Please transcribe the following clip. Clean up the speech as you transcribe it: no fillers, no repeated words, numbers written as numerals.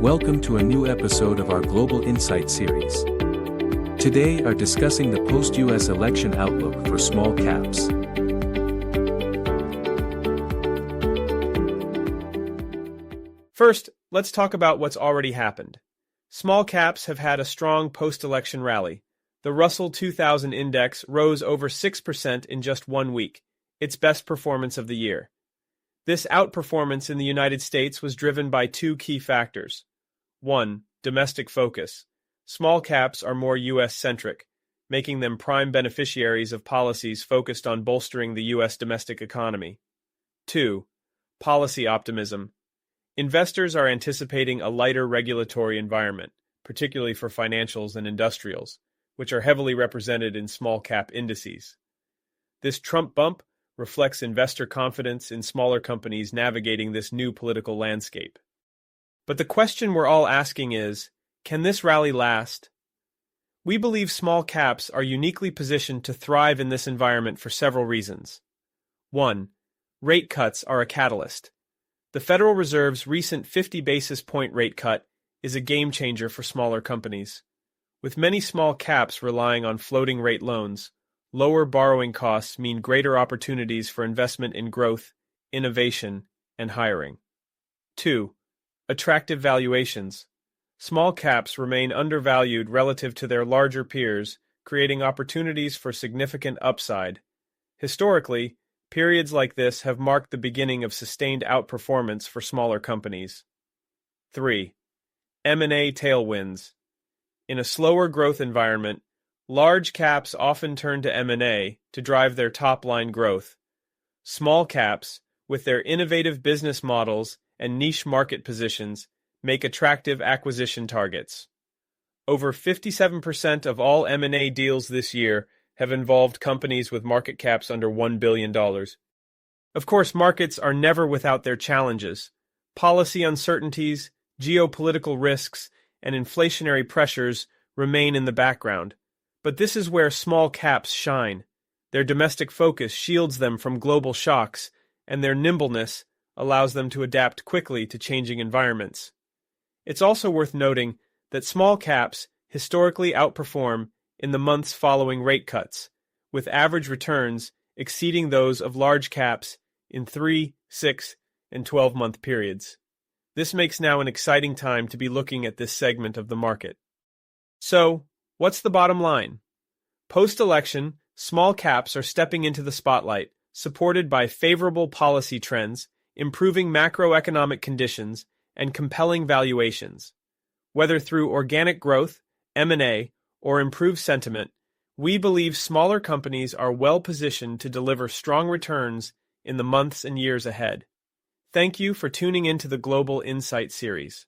Welcome to a new episode of our Global Insight series. Today are discussing the post-US election outlook for small caps. First, let's talk about what's already happened. Small caps have had a strong post-election rally. The Russell 2000 index rose over 6% in just 1 week, its best performance of the year. This outperformance in the United States was driven by two key factors. 1. Domestic focus. Small caps are more U.S.-centric, making them prime beneficiaries of policies focused on bolstering the U.S. domestic economy. 2. Policy optimism. Investors are anticipating a lighter regulatory environment, particularly for financials and industrials, which are heavily represented in small-cap indices. This Trump bump reflects investor confidence in smaller companies navigating this new political landscape. But the question we're all asking is, can this rally last? We believe small caps are uniquely positioned to thrive in this environment for several reasons. 1. Rate cuts are a catalyst. The Federal Reserve's recent 50 basis point rate cut is a game changer for smaller companies. With many small caps relying on floating rate loans, lower borrowing costs mean greater opportunities for investment in growth, innovation, and hiring. 2. Attractive valuations. Small caps remain undervalued relative to their larger peers, creating opportunities for significant upside. Historically, periods like this have marked the beginning of sustained outperformance for smaller companies. 3. M&A tailwinds. In a slower growth environment, large caps often turn to M&A to drive their top-line growth. Small caps, with their innovative business models and niche market positions, make attractive acquisition targets. Over 57% of all M&A deals this year have involved companies with market caps under $1 billion. Of course, markets are never without their challenges. Policy uncertainties, geopolitical risks, and inflationary pressures remain in the background. But this is where small caps shine. Their domestic focus shields them from global shocks, and their nimbleness allows them to adapt quickly to changing environments. It's also worth noting that small caps historically outperform in the months following rate cuts, with average returns exceeding those of large caps in 3, 6, and 12-month periods. This makes now an exciting time to be looking at this segment of the market. So, what's the bottom line? Post-election, small caps are stepping into the spotlight, supported by favorable policy trends, improving macroeconomic conditions, and compelling valuations. Whether through organic growth, M&A, or improved sentiment, we believe smaller companies are well-positioned to deliver strong returns in the months and years ahead. Thank you for tuning into the Global Insight series.